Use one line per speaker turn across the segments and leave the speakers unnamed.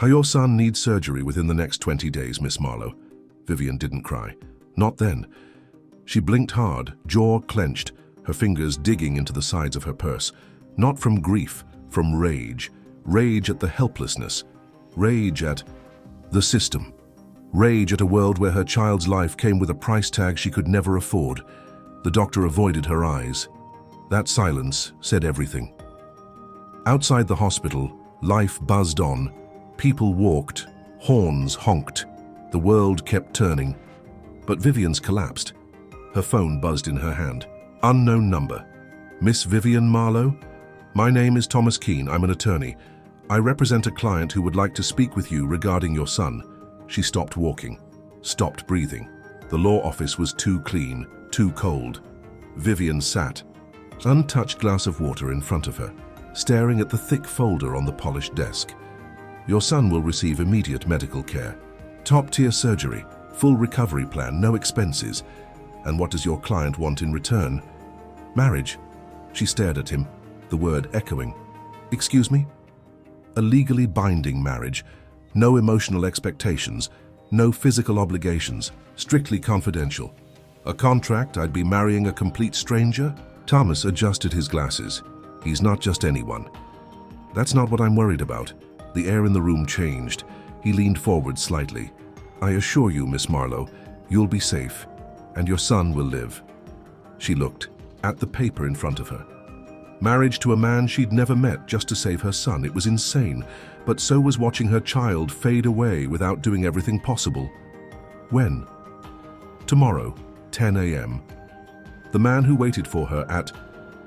Your son needs surgery within the next 20 days, Miss Marlowe. Vivian didn't cry. Not then. She blinked hard, jaw clenched, her fingers digging into the sides of her purse. Not from grief, from rage. Rage at the helplessness. Rage at the system. Rage at a world where her child's life came with a price tag she could never afford. The doctor avoided her eyes. That silence said everything. Outside the hospital, life buzzed on. People walked, horns honked. The world kept turning. But Vivian's collapsed. Her phone buzzed in her hand. Unknown number. Miss Vivian Marlowe? My name is Thomas Keane. I'm an attorney. I represent a client who would like to speak with you regarding your son. She stopped walking, stopped breathing. The law office was too clean, too cold. Vivian sat, untouched glass of water in front of her, staring at the thick folder on the polished desk. Your son will receive immediate medical care. Top-tier surgery, full recovery plan, no expenses. And what does your client want in return? Marriage. She stared at him, the word echoing. Excuse me? A legally binding marriage. No emotional expectations, no physical obligations, strictly confidential. A contract I'd be marrying a complete stranger? Thomas adjusted his glasses. He's not just anyone. That's not what I'm worried about. The air in the room changed. He leaned forward slightly. I assure you, Miss Marlowe, you'll be safe, and your son will live. She looked at the paper in front of her. Marriage to a man she'd never met just to save her son. It was insane, but so was watching her child fade away without doing everything possible. When? Tomorrow, 10 a.m. The man who waited for her at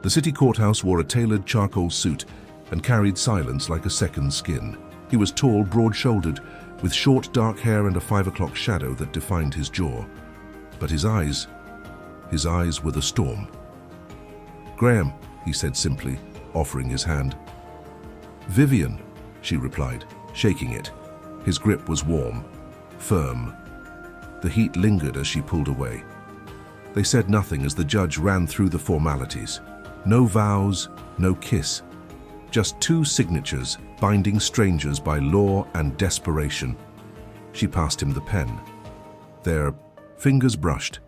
the city courthouse wore a tailored charcoal suit and carried silence like a second skin. He was tall, broad-shouldered, with short dark hair and a 5 o'clock shadow that defined his jaw. But his eyes were the storm. Graham, he said simply, offering his hand. Vivian, she replied, shaking it. His grip was warm, firm. The heat lingered as she pulled away. They said nothing as the judge ran through the formalities. No vows, no kiss. Just 2 signatures binding strangers by law and desperation. She passed him the pen. Their fingers brushed.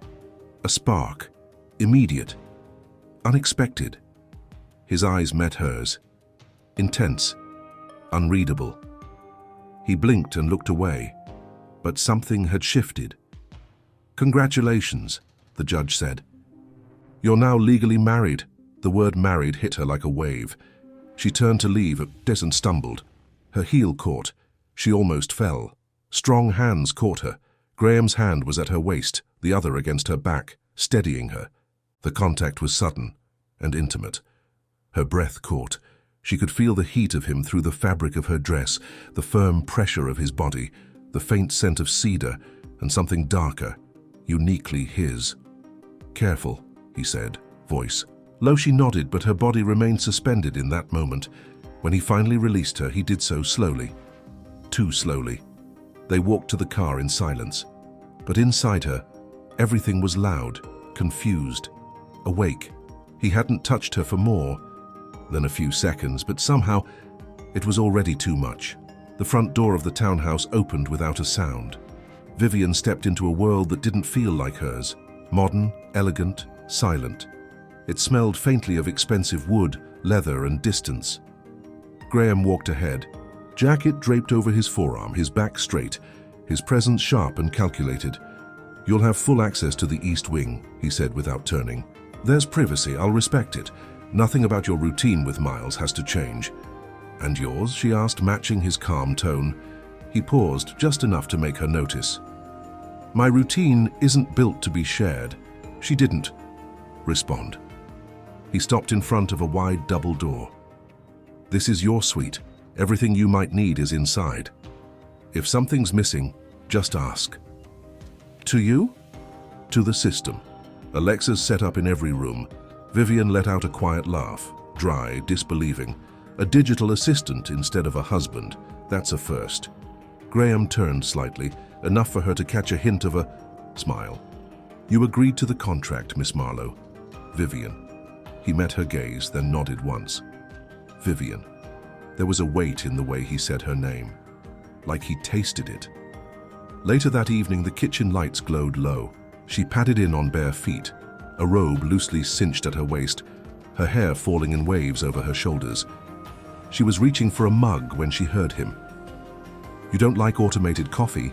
A spark, immediate, unexpected. His eyes met hers, intense, unreadable. He blinked and looked away, but something had shifted. Congratulations, the judge said. You're now legally married. The word married hit her like a wave. She turned to leave, and stumbled. Her heel caught. She almost fell. Strong hands caught her. Graham's hand was at her waist, the other against her back, steadying her. The contact was sudden and intimate. Her breath caught. She could feel the heat of him through the fabric of her dress, the firm pressure of his body, the faint scent of cedar, and something darker, uniquely his. Careful, he said, voice low. She nodded, but her body remained suspended in that moment. When he finally released her, he did so slowly. Too slowly. They walked to the car in silence. But inside her, everything was loud, confused, awake. He hadn't touched her for more than a few seconds, but somehow it was already too much. The front door of the townhouse opened without a sound. Vivian stepped into a world that didn't feel like hers. Modern, elegant, silent. It smelled faintly of expensive wood, leather, and distance. Graham walked ahead, jacket draped over his forearm, his back straight, his presence sharp and calculated. You'll have full access to the East Wing, he said without turning. There's privacy, I'll respect it. Nothing about your routine with Miles has to change. And yours? She asked, matching his calm tone. He paused, just enough to make her notice. My routine isn't built to be shared. She didn't respond. He stopped in front of a wide double door. This is your suite. Everything you might need is inside. If something's missing, just ask. To you? To the system. Alexa's set up in every room. Vivian let out a quiet laugh, dry, disbelieving. A digital assistant instead of a husband. That's a first. Graham turned slightly, enough for her to catch a hint of a smile. You agreed to the contract, Miss Marlowe. Vivian. He met her gaze, then nodded once. Vivian. There was a weight in the way he said her name. like he tasted it. Later that evening, the kitchen lights glowed low. She padded in on bare feet, a robe loosely cinched at her waist, her hair falling in waves over her shoulders. She was reaching for a mug when she heard him. "You don't like automated coffee?"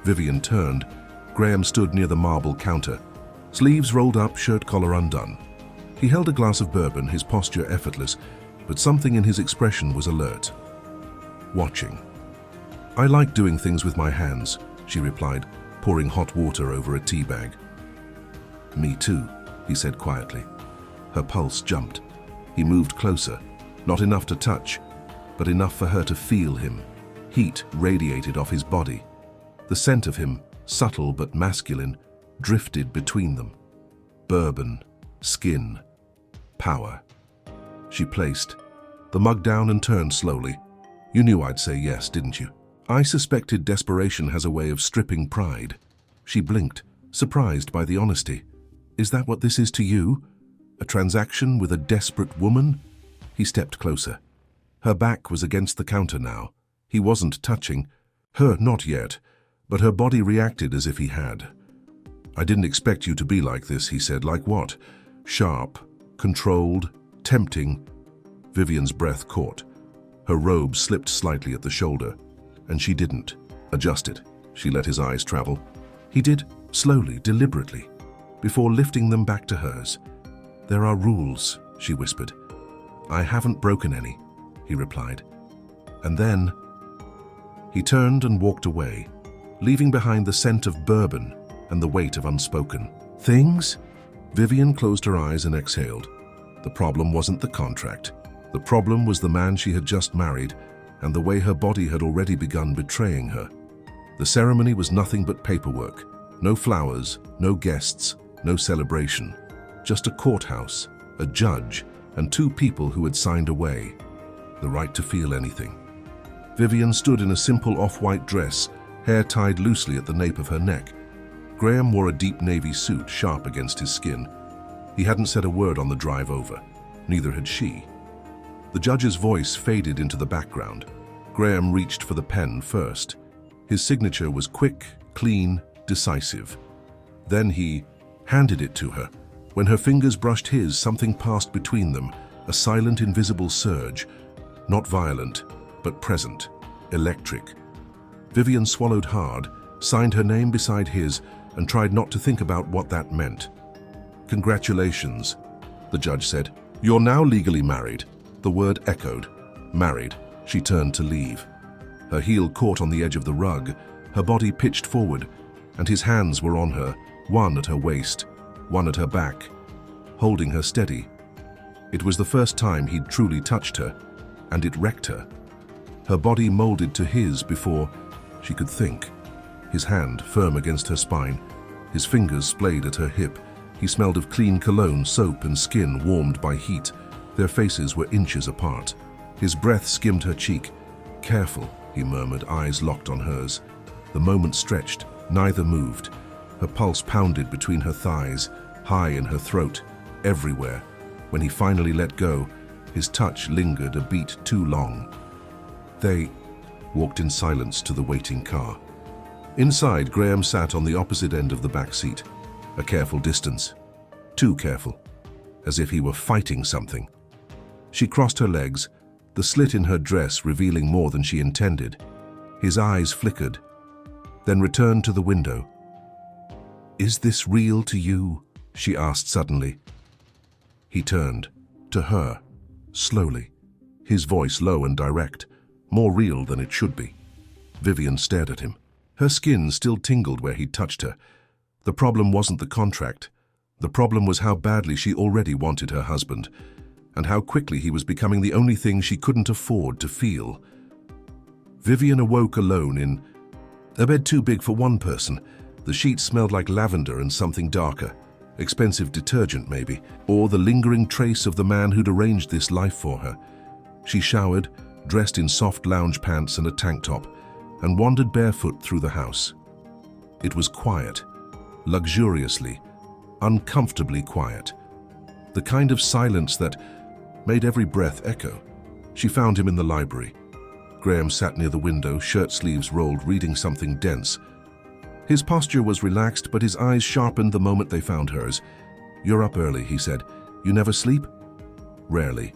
Vivian turned. Graham stood near the marble counter, sleeves rolled up, shirt collar undone. He held a glass of bourbon, his posture effortless, but something in his expression was alert. Watching. "I like doing things with my hands," she replied, pouring hot water over a tea bag. "Me too," he said quietly. Her pulse jumped. He moved closer, not enough to touch, but enough for her to feel him. Heat radiated off his body. The scent of him, subtle but masculine, drifted between them. Bourbon, skin, power. She placed the mug down and turned slowly. "You knew I'd say yes, didn't you?" "I suspected desperation has a way of stripping pride." She blinked, surprised by the honesty. "Is that what this is to you? A transaction with a desperate woman?" He stepped closer. Her back was against the counter now. He wasn't touching. Her, not yet, but her body reacted as if he had. "I didn't expect you to be like this," he said. "Like what?" "Sharp, controlled, tempting." Vivian's breath caught. Her robe slipped slightly at the shoulder, and she didn't adjust it. She let his eyes travel. He did, slowly, deliberately, before lifting them back to hers. "There are rules," she whispered. "I haven't broken any," he replied. And then he turned and walked away, leaving behind the scent of bourbon and the weight of unspoken things. Vivian closed her eyes and exhaled. The problem wasn't the contract. The problem was the man she had just married and the way her body had already begun betraying her. The ceremony was nothing but paperwork. No flowers, no guests, no celebration. Just a courthouse, a judge, and two people who had signed away. The right to feel anything. Vivian stood in a simple off-white dress, hair tied loosely at the nape of her neck. Graham wore a deep navy suit, sharp against his skin. He hadn't said a word on the drive over. Neither had she. The judge's voice faded into the background. Graham reached for the pen first. His signature was quick, clean, decisive. Then he handed it to her. When her fingers brushed his, something passed between them, a silent, invisible surge. Not violent, but present, electric. Vivian swallowed hard, signed her name beside his, and tried not to think about what that meant. "Congratulations," the judge said. "You're now legally married." The word echoed. Married. She turned to leave. Her heel caught on the edge of the rug, her body pitched forward, and his hands were on her, one at her waist, one at her back, holding her steady. It was the first time he'd truly touched her, and it wrecked her. Her body molded to his before she could think. His hand firm against her spine, his fingers splayed at her hip. He smelled of clean cologne, soap, and skin warmed by heat. Their faces were inches apart. His breath skimmed her cheek. "Careful," he murmured, eyes locked on hers. The moment stretched, neither moved. Her pulse pounded between her thighs, high in her throat, everywhere. When he finally let go, his touch lingered a beat too long. They walked in silence to the waiting car. Inside, Graham sat on the opposite end of the back seat. A careful distance. Too careful. As if he were fighting something. She crossed her legs, the slit in her dress revealing more than she intended. His eyes flickered, then returned to the window. "Is this real to you?" she asked suddenly. He turned, to her, slowly, his voice low and direct, more real than it should be. Vivian stared at him. Her skin still tingled where he'd touched her. The problem wasn't the contract. The problem was how badly she already wanted her husband, and how quickly he was becoming the only thing she couldn't afford to feel. Vivian awoke alone in a bed too big for one person. The sheets smelled like lavender and something darker. Expensive detergent, maybe, or the lingering trace of the man who'd arranged this life for her. She showered, dressed in soft lounge pants and a tank top, and wandered barefoot through the house. It was quiet, luxuriously, uncomfortably quiet. The kind of silence that made every breath echo. She found him in the library. Graham sat near the window, shirt sleeves rolled, reading something dense. His posture was relaxed, but his eyes sharpened the moment they found hers. "You're up early," he said. "You never sleep?" "Rarely."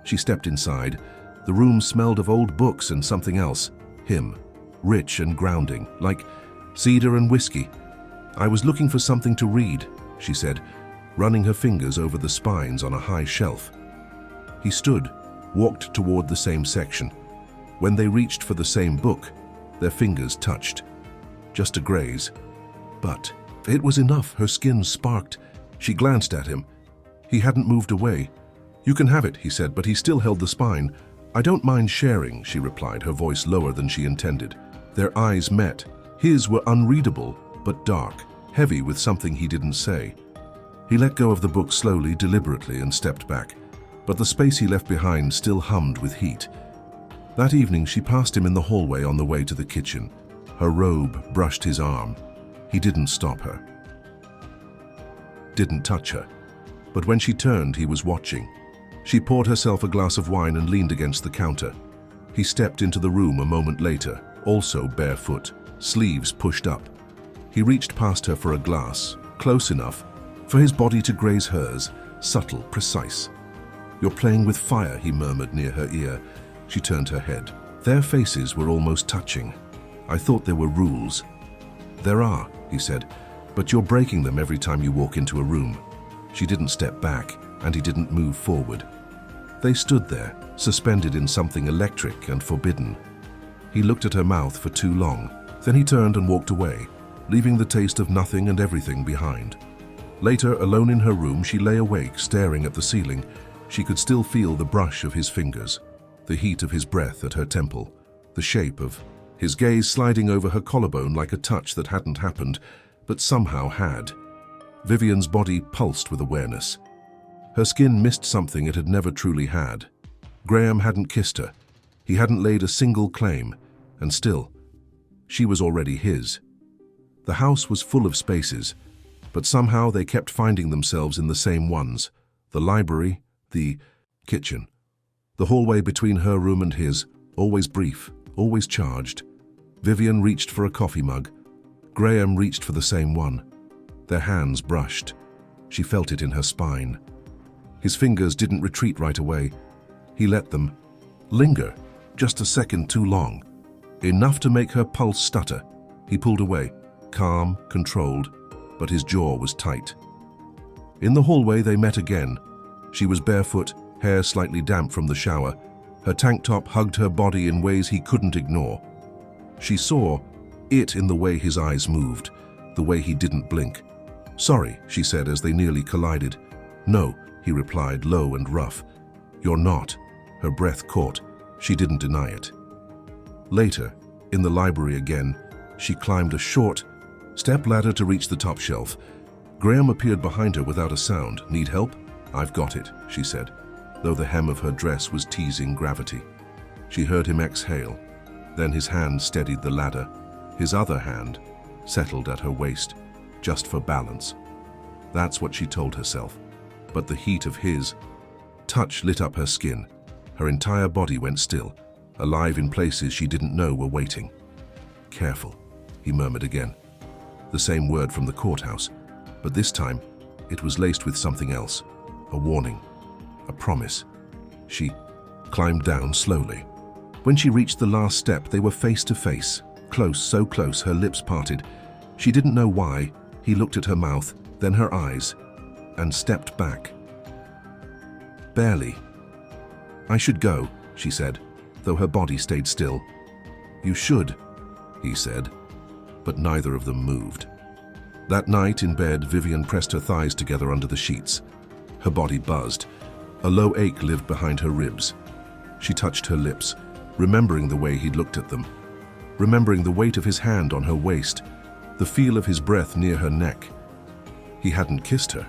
She stepped inside. The room smelled of old books and something else. Him. Rich and grounding, like cedar and whiskey. "I was looking for something to read," she said, running her fingers over the spines on a high shelf. He stood, walked toward the same section. When they reached for the same book, their fingers touched. Just a graze. But it was enough. Her skin sparked. She glanced at him. He hadn't moved away. "You can have it," he said, but he still held the spine. "I don't mind sharing," she replied, her voice lower than she intended. Their eyes met. His were unreadable, but dark, heavy with something he didn't say. He let go of the book slowly, deliberately, and stepped back. But the space he left behind still hummed with heat. That evening, she passed him in the hallway on the way to the kitchen. Her robe brushed his arm. He didn't stop her. Didn't touch her. But when she turned, he was watching. She poured herself a glass of wine and leaned against the counter. He stepped into the room a moment later, also barefoot, sleeves pushed up. He reached past her for a glass, close enough for his body to graze hers, subtle, precise. "You're playing with fire," he murmured near her ear. She turned her head. Their faces were almost touching. "I thought there were rules." "There are," he said, "but you're breaking them every time you walk into a room." She didn't step back, and he didn't move forward. They stood there, suspended in something electric and forbidden. He looked at her mouth for too long. Then he turned and walked away, leaving the taste of nothing and everything behind. Later, alone in her room, she lay awake, staring at the ceiling. She could still feel the brush of his fingers, the heat of his breath at her temple, the shape of his gaze sliding over her collarbone like a touch that hadn't happened, but somehow had. Vivian's body pulsed with awareness. Her skin missed something it had never truly had. Graham hadn't kissed her. He hadn't laid a single claim, and still, she was already his. The house was full of spaces, but somehow they kept finding themselves in the same ones: the library, the kitchen. The hallway between her room and his, always brief, always charged. Vivian reached for a coffee mug. Graham reached for the same one. Their hands brushed. She felt it in her spine. His fingers didn't retreat right away. He let them linger, just a second too long. Enough to make her pulse stutter. He pulled away, calm, controlled, but his jaw was tight. In the hallway they met again. She was barefoot, hair slightly damp from the shower. Her tank top hugged her body in ways he couldn't ignore. She saw it in the way his eyes moved, the way he didn't blink. "Sorry," she said as they nearly collided. "No," he replied, low and rough. "You're not." Her breath caught. She didn't deny it. Later, in the library again, she climbed a short step-ladder to reach the top shelf. Graham appeared behind her without a sound. "Need help?" "I've got it," she said, though the hem of her dress was teasing gravity. She heard him exhale. Then his hand steadied the ladder. His other hand settled at her waist, just for balance. That's what she told herself. But the heat of his touch lit up her skin. Her entire body went still, alive in places she didn't know were waiting. "Careful," he murmured again. The same word from the courthouse, but this time it was laced with something else. A warning, a promise. She climbed down slowly. When she reached the last step, they were face to face, close, so close her lips parted. She didn't know why. He looked at her mouth, then her eyes, and stepped back. Barely. "I should go," she said, though her body stayed still. "You should," he said, but neither of them moved. That night in bed, Vivian pressed her thighs together under the sheets. Her body buzzed. A low ache lived behind her ribs. She touched her lips, remembering the way he'd looked at them, remembering the weight of his hand on her waist, the feel of his breath near her neck. He hadn't kissed her,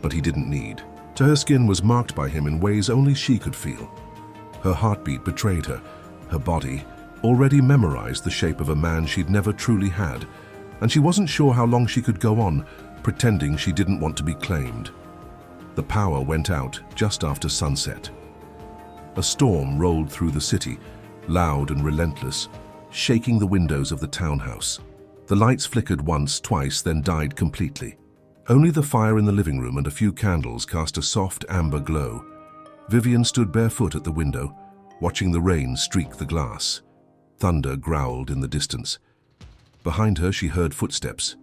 but he didn't need. Her skin was marked by him in ways only she could feel. Her heartbeat betrayed her. Her body already memorized the shape of a man she'd never truly had, and she wasn't sure how long she could go on, pretending she didn't want to be claimed. The power went out just after sunset. A storm rolled through the city. loud and relentless, shaking the windows of the townhouse. The lights flickered once, twice, then died completely. Only the fire in the living room and a few candles cast a soft amber glow. Vivian stood barefoot at the window, watching the rain streak the glass. Thunder growled in the distance. Behind her she heard footsteps.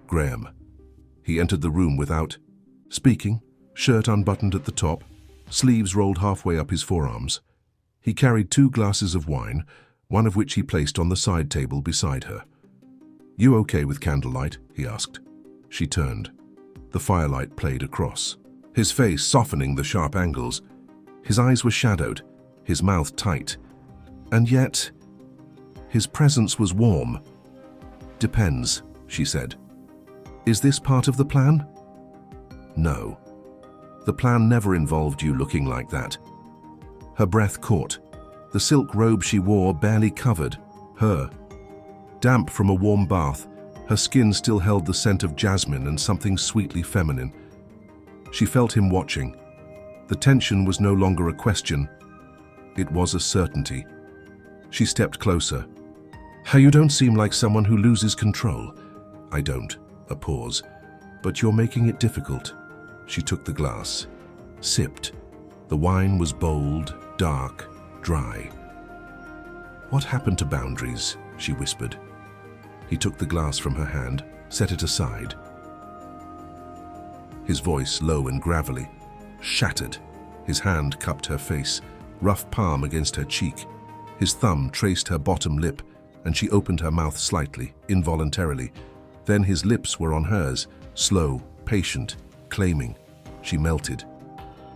Graham. He entered the room without speaking, shirt unbuttoned at the top, sleeves rolled halfway up his forearms. He carried 2 glasses of wine, one of which he placed on the side table beside her. "You okay with candlelight?" he asked. She turned. The firelight played across, his face softening the sharp angles. His eyes were shadowed, his mouth tight. And yet, his presence was warm. "Depends," she said. "Is this part of the plan?" "No. The plan never involved you looking like that." Her breath caught. The silk robe she wore barely covered her. Damp from a warm bath, her skin still held the scent of jasmine and something sweetly feminine. She felt him watching. The tension was no longer a question. It was a certainty. She stepped closer. "You don't seem like someone who loses control." "I don't." A pause. "But you're making it difficult." She took the glass, sipped. The wine was bold, dark, dry. "What happened to boundaries?" she whispered. He took the glass from her hand, set it aside. His voice, low and gravelly, shattered. His hand cupped her face, rough palm against her cheek. His thumb traced her bottom lip, and she opened her mouth slightly, involuntarily. Then his lips were on hers, slow, patient, claiming. She melted.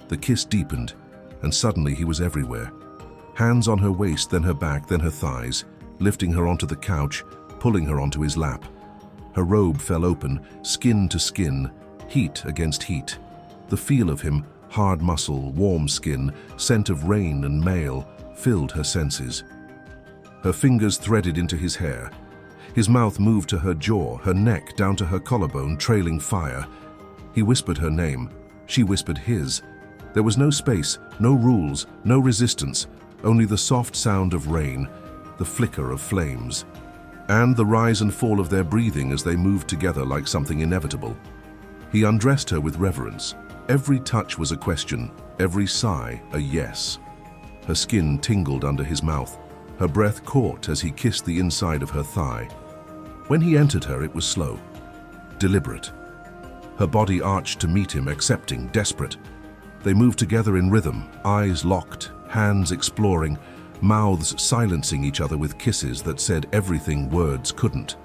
The kiss deepened, and suddenly he was everywhere. Hands on her waist, then her back, then her thighs, lifting her onto the couch, pulling her onto his lap. Her robe fell open, skin to skin, heat against heat. The feel of him, hard muscle, warm skin, scent of rain and male, filled her senses. Her fingers threaded into his hair. His mouth moved to her jaw, her neck down to her collarbone, trailing fire. He whispered her name. She whispered his. There was no space, no rules, no resistance, only the soft sound of rain, the flicker of flames, and the rise and fall of their breathing as they moved together like something inevitable. He undressed her with reverence. Every touch was a question, every sigh a yes. Her skin tingled under his mouth. Her breath caught as he kissed the inside of her thigh. When he entered her, it was slow, deliberate. Her body arched to meet him, accepting, desperate. They moved together in rhythm, eyes locked, hands exploring, mouths silencing each other with kisses that said everything words couldn't.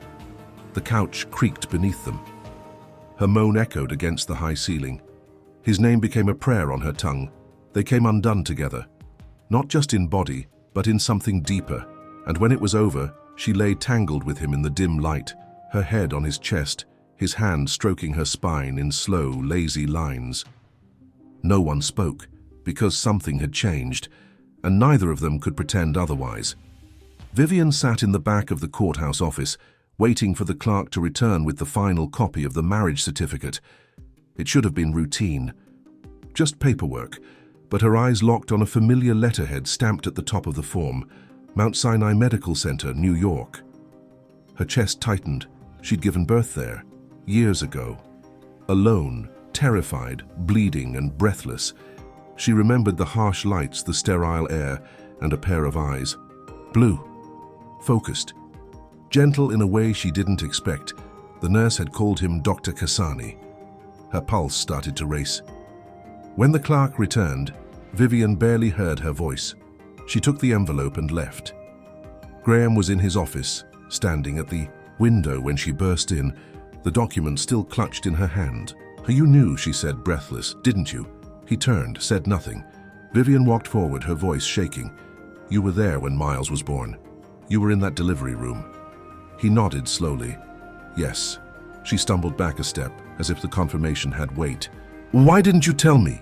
The couch creaked beneath them. Her moan echoed against the high ceiling. His name became a prayer on her tongue. They came undone together, not just in body, but in something deeper. And when it was over, she lay tangled with him in the dim light, her head on his chest, his hand stroking her spine in slow, lazy lines. No one spoke, because something had changed, and neither of them could pretend otherwise. Vivian sat in the back of the courthouse office, waiting for the clerk to return with the final copy of the marriage certificate. It should have been routine, just paperwork, but her eyes locked on a familiar letterhead stamped at the top of the form, Mount Sinai Medical Center, New York. Her chest tightened. She'd given birth there, years ago. Alone, terrified, bleeding and breathless, she remembered the harsh lights, the sterile air, and a pair of eyes. Blue, focused, gentle in a way she didn't expect. The nurse had called him Dr. Kasani. Her pulse started to race. When the clerk returned, Vivian barely heard her voice. She took the envelope and left. Graham was in his office, standing at the window when she burst in, the document still clutched in her hand. "You knew," she said, breathless, "didn't you?" He turned, said nothing. Vivian walked forward, her voice shaking. "You were there when Miles was born. You were in that delivery room." He nodded slowly. "Yes." She stumbled back a step, as if the confirmation had weight. "Why didn't you tell me?"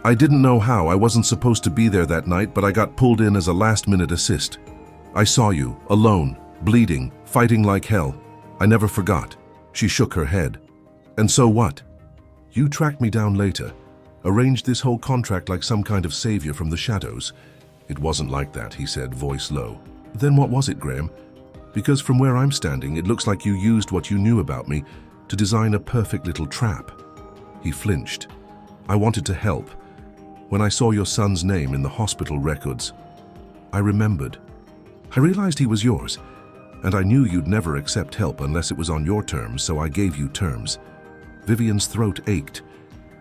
"I didn't know how. I wasn't supposed to be there that night, but I got pulled in as a last-minute assist. I saw you, alone, bleeding, fighting like hell. I never forgot." She shook her head. "And so what?" "You tracked me down later, arranged this whole contract like some kind of savior from the shadows. It wasn't like that, he said, voice low. Then what was it, Graham? Because from where I'm standing, it looks like you used what you knew about me to design a perfect little trap. He flinched. I wanted to help. When I saw your son's name in the hospital records, I remembered. I realized he was yours, and I knew you'd never accept help unless it was on your terms, so I gave you terms. Vivian's throat ached,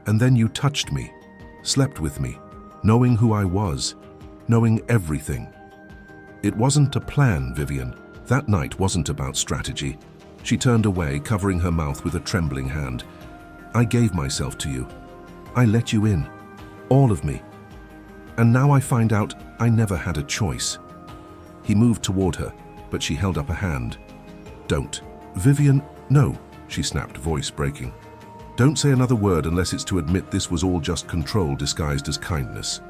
and then you touched me, slept with me, knowing who I was, knowing everything. It wasn't a plan, Vivian. That night wasn't about strategy. She turned away, covering her mouth with a trembling hand. I gave myself to you. I let you in. All of me. And now I find out I never had a choice. He moved toward her, but she held up a hand. Don't. Vivian, no, she snapped, voice breaking. Don't say another word unless it's to admit this was all just control disguised as kindness.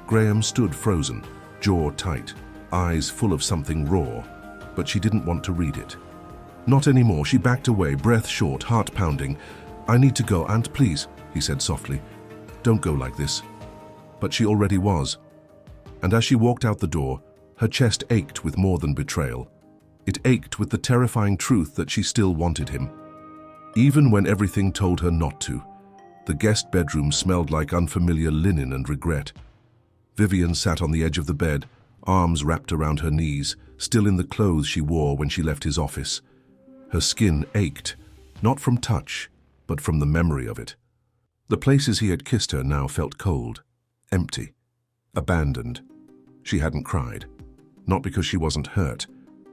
Graham stood frozen, jaw tight, eyes full of something raw, but she didn't want to read it. Not anymore. She backed away, breath short, heart pounding. I need to go, Aunt, please, he said softly. Don't go like this. But she already was. And as she walked out the door, her chest ached with more than betrayal. It ached with the terrifying truth that she still wanted him. Even when everything told her not to, the guest bedroom smelled like unfamiliar linen and regret. Vivian sat on the edge of the bed, arms wrapped around her knees, still in the clothes she wore when she left his office. Her skin ached, not from touch, but from the memory of it. The places he had kissed her now felt cold, empty, abandoned. She hadn't cried, not because she wasn't hurt,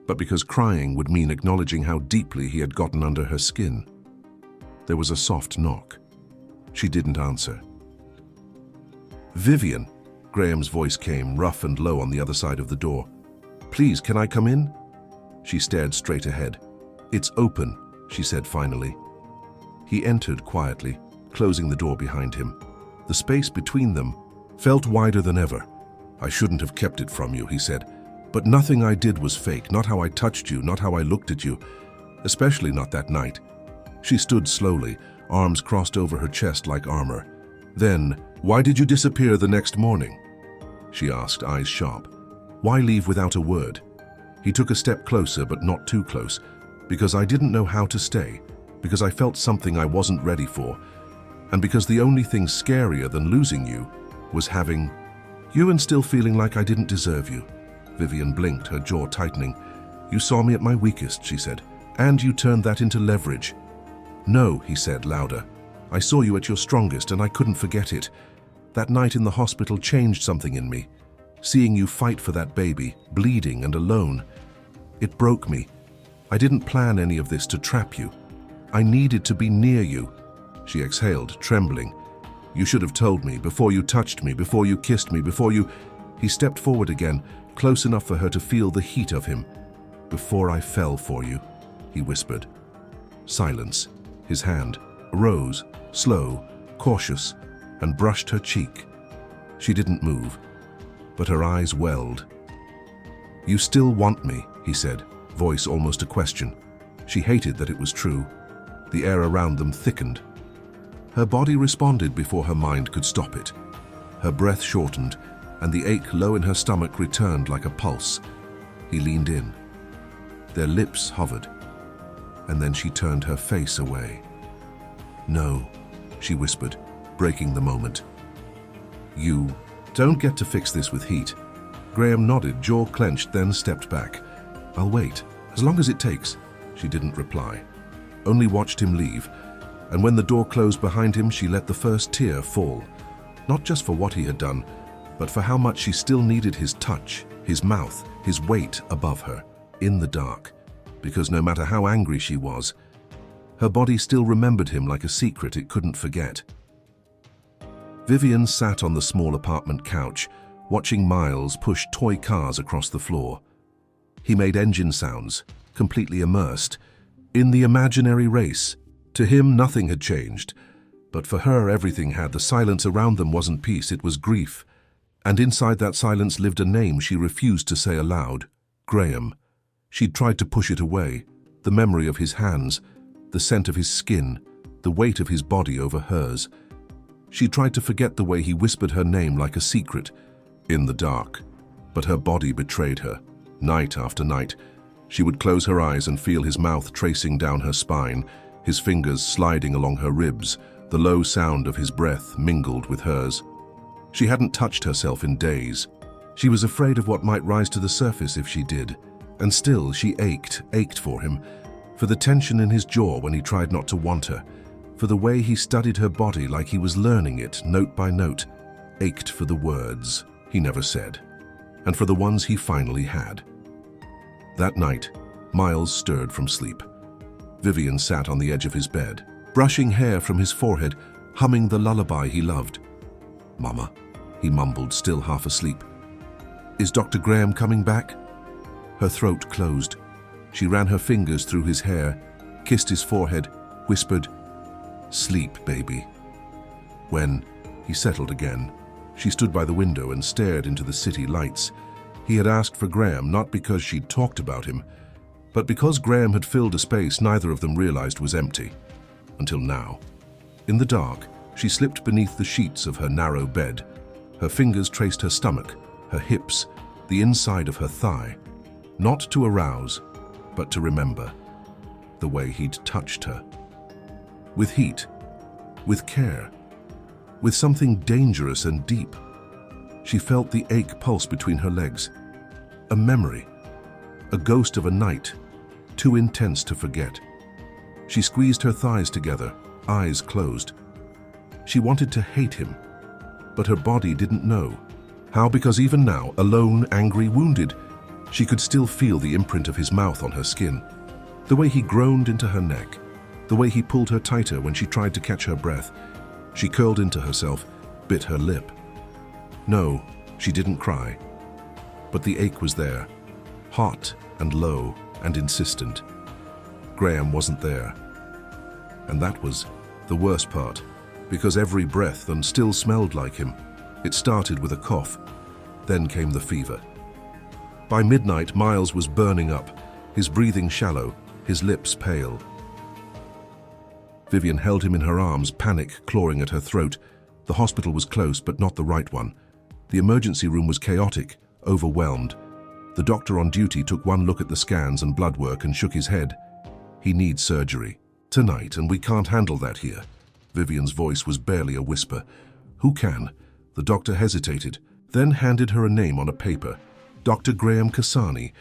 but because crying would mean acknowledging how deeply he had gotten under her skin. There was a soft knock. She didn't answer. Vivian, Graham's voice came, rough and low on the other side of the door. Please, can I come in? She stared straight ahead. It's open, she said finally. He entered quietly, closing the door behind him. The space between them felt wider than ever. I shouldn't have kept it from you, he said. But nothing I did was fake, not how I touched you, not how I looked at you, especially not that night. She stood slowly, arms crossed over her chest like armor. Then, why did you disappear the next morning? She asked, eyes sharp. Why leave without a word? He took a step closer, but not too close, because I didn't know how to stay, because I felt something I wasn't ready for, and because the only thing scarier than losing you was having you and still feeling like I didn't deserve you. Vivian blinked, her jaw tightening. You saw me at my weakest, she said, and you turned that into leverage. No, he said louder. I saw you at your strongest and I couldn't forget it. That night in the hospital changed something in me. Seeing you fight for that baby, bleeding and alone. It broke me. I didn't plan any of this to trap you. I needed to be near you. She exhaled, trembling. You should have told me, before you touched me, before you kissed me, before you... He stepped forward again, close enough for her to feel the heat of him. Before I fell for you, he whispered. Silence. His hand rose, slow, cautious, and brushed her cheek. She didn't move, but her eyes welled. You still want me, he said, voice almost a question. She hated that it was true. The air around them thickened. Her body responded before her mind could stop it. Her breath shortened, and the ache low in her stomach returned like a pulse. He leaned in. Their lips hovered, and then she turned her face away. No, she whispered, breaking the moment. You don't get to fix this with heat. Graham nodded, jaw clenched, then stepped back. I'll wait, as long as it takes. She didn't reply, only watched him leave, and when the door closed behind him, she let the first tear fall, not just for what he had done, but for how much she still needed his touch, his mouth, his weight above her, in the dark, because no matter how angry she was, her body still remembered him like a secret it couldn't forget. Vivian sat on the small apartment couch, watching Miles push toy cars across the floor. He made engine sounds, completely immersed, in the imaginary race. To him, nothing had changed, but for her, everything had. The silence around them wasn't peace, it was grief. And inside that silence lived a name she refused to say aloud, Graham. She'd tried to push it away, the memory of his hands, the scent of his skin, the weight of his body over hers. She tried to forget the way he whispered her name like a secret, in the dark. But her body betrayed her. Night after night, she would close her eyes and feel his mouth tracing down her spine, his fingers sliding along her ribs, the low sound of his breath mingled with hers. She hadn't touched herself in days. She was afraid of what might rise to the surface if she did. And still she ached for him, for the tension in his jaw when he tried not to want her, for the way he studied her body like he was learning it note by note, ached for the words he never said, and for the ones he finally had. That night, Miles stirred from sleep. Vivian sat on the edge of his bed, brushing hair from his forehead, humming the lullaby he loved. "Mama," he mumbled, still half asleep. "Is Dr. Graham coming back?" Her throat closed. She ran her fingers through his hair, kissed his forehead, whispered, "Sleep, baby." When he settled again, she stood by the window and stared into the city lights. He had asked for Graham not because she'd talked about him, but because Graham had filled a space neither of them realized was empty. Until now. In the dark, she slipped beneath the sheets of her narrow bed. Her fingers traced her stomach, her hips, the inside of her thigh. Not to arouse, but to remember. The way he'd touched her. With heat, with care, with something dangerous and deep. She felt the ache pulse between her legs. A memory, a ghost of a night, too intense to forget. She squeezed her thighs together, eyes closed. She wanted to hate him, but her body didn't know. How? Because even now, alone, angry, wounded, she could still feel the imprint of his mouth on her skin. The way he groaned into her neck, the way he pulled her tighter when she tried to catch her breath. She curled into herself, bit her lip. No, she didn't cry. But the ache was there, hot and low and insistent. Graham wasn't there. And that was the worst part, because every breath and still smelled like him. It started with a cough, then came the fever. By midnight, Miles was burning up, his breathing shallow, his lips pale. Vivian held him in her arms, panic clawing at her throat. The hospital was close, but not the right one. The emergency room was chaotic, overwhelmed. The doctor on duty took one look at the scans and blood work and shook his head. "He needs surgery. Tonight, and we can't handle that here." Vivian's voice was barely a whisper. "Who can?" The doctor hesitated, then handed her a name on a paper. Dr. Graham Kasani.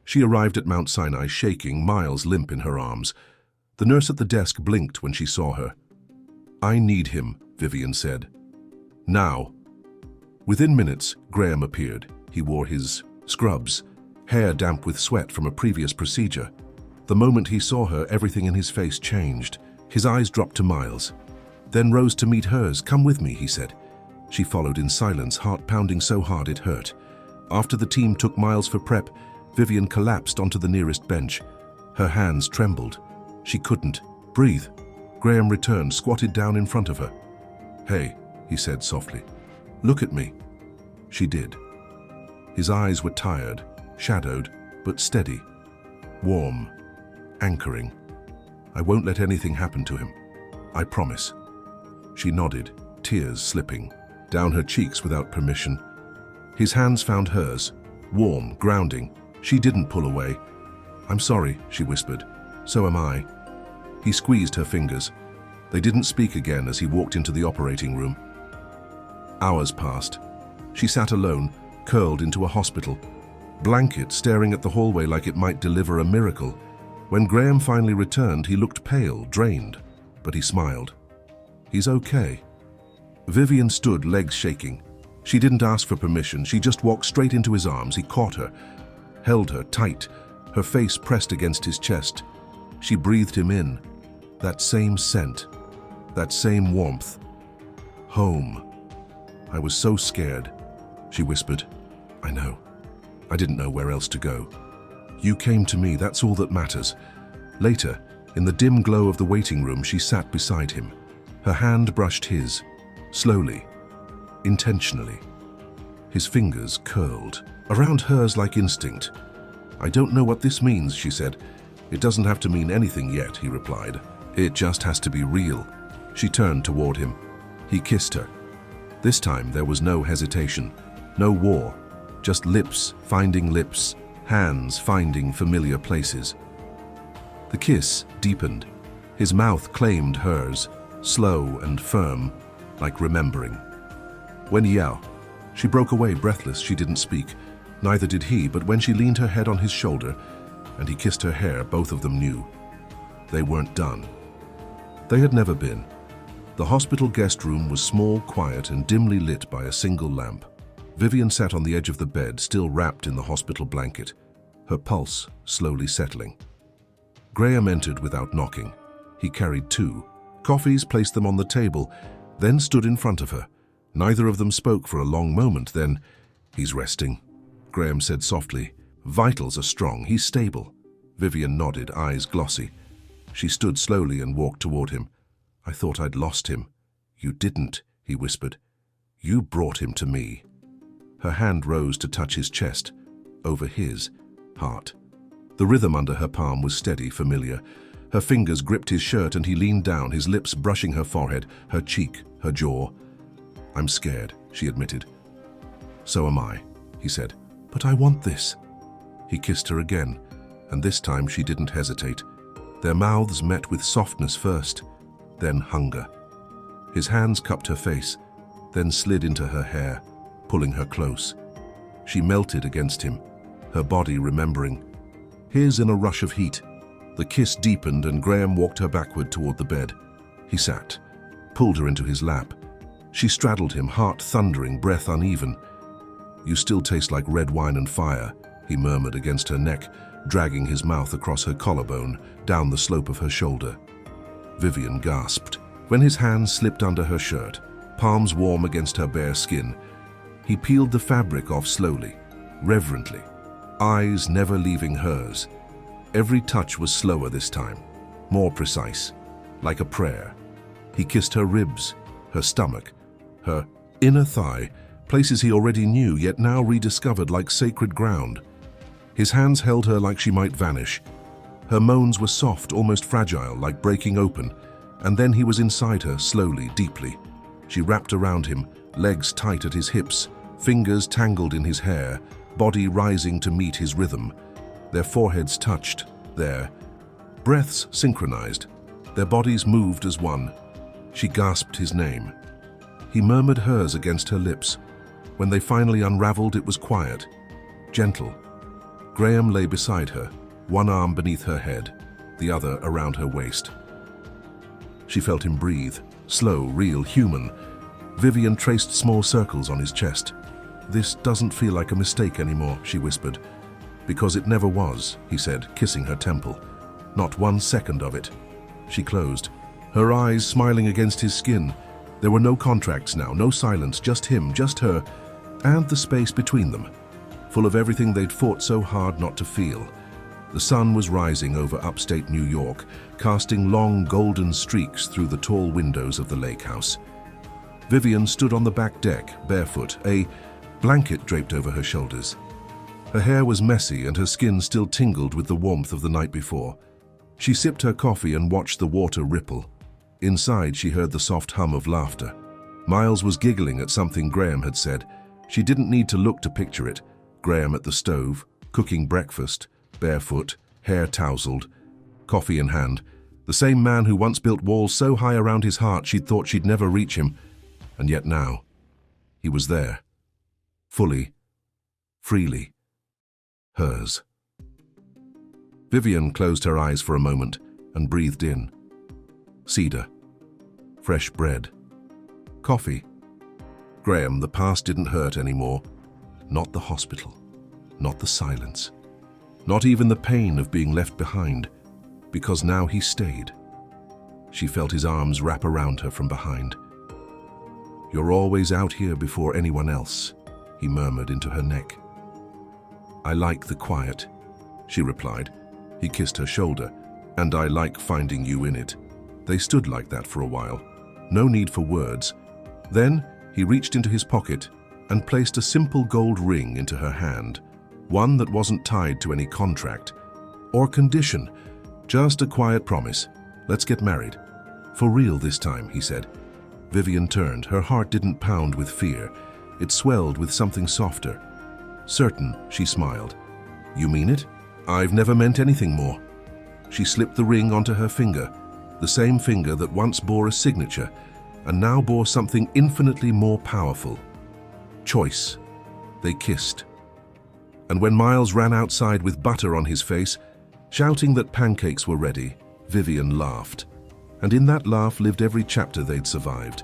She arrived at Mount Sinai shaking, Miles limp in her arms. The nurse at the desk blinked when she saw her. "I need him," Vivian said. "Now." Within minutes, Graham appeared. He wore his scrubs, hair damp with sweat from a previous procedure. The moment he saw her, everything in his face changed. His eyes dropped to Miles, then rose to meet hers. "Come with me," he said. She followed in silence, heart pounding so hard it hurt. After the team took Miles for prep, Vivian collapsed onto the nearest bench. Her hands trembled. She couldn't breathe. Graham returned, squatted down in front of her. "Hey," he said softly. "Look at me." She did. His eyes were tired, shadowed, but steady. Warm, anchoring. "I won't let anything happen to him. I promise." She nodded, tears slipping down her cheeks without permission. His hands found hers, warm, grounding. She didn't pull away. "I'm sorry," she whispered. "So am I." He squeezed her fingers. They didn't speak again as he walked into the operating room. Hours passed. She sat alone, curled into a hospital, blanket staring at the hallway like it might deliver a miracle. When Graham finally returned, he looked pale, drained, but he smiled. "He's okay." Vivian stood, legs shaking. She didn't ask for permission. She just walked straight into his arms. He caught her, held her tight, her face pressed against his chest. She breathed him in. That same scent, that same warmth. Home. "I was so scared," she whispered. "I know. I didn't know where else to go. You came to me, that's all that matters." Later, in the dim glow of the waiting room, she sat beside him. Her hand brushed his, slowly, intentionally. His fingers curled around hers like instinct. "I don't know what this means," she said. "It doesn't have to mean anything yet," he replied. "It just has to be real." She turned toward him. He kissed her. This time there was no hesitation, no war, Just lips finding lips, hands finding familiar places. The kiss deepened. His mouth claimed hers, slow and firm, like remembering. When yeah, she broke away breathless. She didn't speak. Neither did he, but when she leaned her head on his shoulder and he kissed her hair, both of them knew. They weren't done. They had never been. The hospital guest room was small, quiet, and dimly lit by a single lamp. Vivian sat on the edge of the bed, still wrapped in the hospital blanket, her pulse slowly settling. Graham entered without knocking. He carried 2 coffees, placed them on the table, then stood in front of her. Neither of them spoke for a long moment. Then, "He's resting," Graham said softly. "Vitals are strong. He's stable." Vivian nodded, eyes glossy. She stood slowly and walked toward him. "I thought I'd lost him." "You didn't," he whispered. "You brought him to me." Her hand rose to touch his chest, over his heart. The rhythm under her palm was steady, familiar. Her fingers gripped his shirt and he leaned down, his lips brushing her forehead, her cheek, her jaw. "I'm scared," she admitted. "So am I," he said. "But I want this." He kissed her again, and this time she didn't hesitate. Their mouths met with softness first, then hunger. His hands cupped her face, then slid into her hair, pulling her close. She melted against him, her body remembering. His in a rush of heat. The kiss deepened and Graham walked her backward toward the bed. He sat, pulled her into his lap. She straddled him, heart thundering, breath uneven. "You still taste like red wine and fire," he murmured against her neck, dragging his mouth across her collarbone, down the slope of her shoulder. Vivian gasped. When his hands slipped under her shirt, palms warm against her bare skin, he peeled the fabric off slowly, reverently, eyes never leaving hers. Every touch was slower this time, more precise, like a prayer. He kissed her ribs, her stomach, her inner thigh, places he already knew, yet now rediscovered like sacred ground. His hands held her like she might vanish. Her moans were soft, almost fragile, like breaking open, and then he was inside her, slowly, deeply. She wrapped around him, legs tight at his hips, fingers tangled in his hair, body rising to meet his rhythm. Their foreheads touched, their breaths synchronized. Their bodies moved as one. She gasped his name. He murmured hers against her lips. When they finally unraveled, it was quiet, gentle. Graham lay beside her, one arm beneath her head, the other around her waist. She felt him breathe, slow, real, human. Vivian traced small circles on his chest. "This doesn't feel like a mistake anymore," she whispered. "Because it never was," he said, kissing her temple. "Not 1 second of it." She closed, her eyes smiling against his skin. There were no contracts now, no silence, just him, just her, and the space between them, full of everything they'd fought so hard not to feel. The sun was rising over upstate New York, casting long golden streaks through the tall windows of the lake house. Vivian stood on the back deck, barefoot, a blanket draped over her shoulders. Her hair was messy and her skin still tingled with the warmth of the night before. She sipped her coffee and watched the water ripple. Inside, she heard the soft hum of laughter. Miles was giggling at something Graham had said. She didn't need to look to picture it. Graham at the stove, cooking breakfast, barefoot, hair tousled, coffee in hand. The same man who once built walls so high around his heart she'd thought she'd never reach him. And yet now, he was there. Fully, freely, hers. Vivian closed her eyes for a moment and breathed in. Cedar, fresh bread, coffee. Graham, the past didn't hurt anymore. Not the hospital, not the silence, not even the pain of being left behind, because now he stayed. She felt his arms wrap around her from behind. "You're always out here before anyone else," he murmured into her neck. "I like the quiet," she replied. He kissed her shoulder. "And I like finding you in it." They stood like that for a while. No need for words. Then he reached into his pocket and placed a simple gold ring into her hand, one that wasn't tied to any contract or condition, just a quiet promise. "Let's get married. For real this time," he said. Vivian turned. Her heart didn't pound with fear. It swelled with something softer. Certain, she smiled. You mean it? I've never meant anything more. She slipped the ring onto her finger, the same finger that once bore a signature and now bore something infinitely more powerful. Choice. They kissed. And when Miles ran outside with butter on his face, shouting that pancakes were ready, Vivian laughed. And in that laugh lived every chapter they'd survived,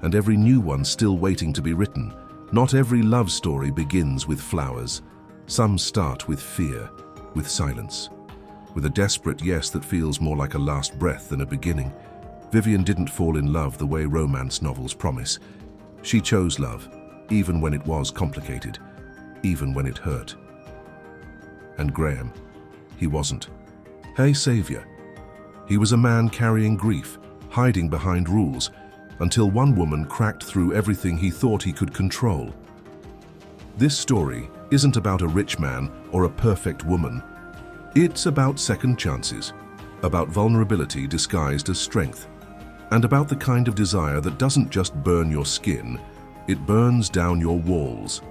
and every new one still waiting to be written. Not every love story begins with flowers. Some start with fear, with silence, with a desperate yes that feels more like a last breath than a beginning. Vivian didn't fall in love the way romance novels promise. She chose love, even when it was complicated, even when it hurt. And Graham, he wasn't. Hey, savior. He was a man carrying grief, hiding behind rules, until one woman cracked through everything he thought he could control. This story isn't about a rich man or a perfect woman. It's about second chances, about vulnerability disguised as strength, and about the kind of desire that doesn't just burn your skin, it burns down your walls.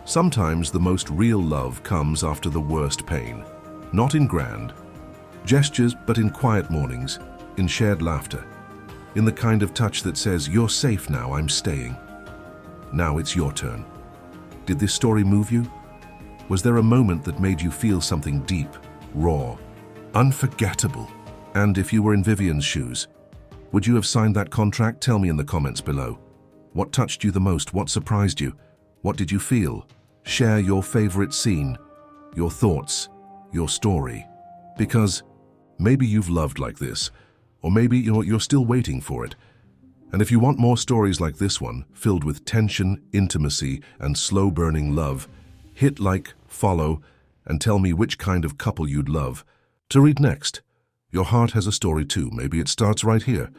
Sometimes the most real love comes after the worst pain, not in grand gestures, but in quiet mornings, in shared laughter, in the kind of touch that says, "You're safe now, I'm staying. Now it's your turn." Did this story move you? Was there a moment that made you feel something deep, raw, unforgettable? And if you were in Vivian's shoes, would you have signed that contract? Tell me in the comments below. What touched you the most? What surprised you? What did you feel? Share your favorite scene, your thoughts, your story. Because maybe you've loved like this, or maybe you're still waiting for it. And if you want more stories like this one, filled with tension, intimacy, and slow-burning love, hit like, follow, and tell me which kind of couple you'd love to read next. Your heart has a story too. Maybe it starts right here.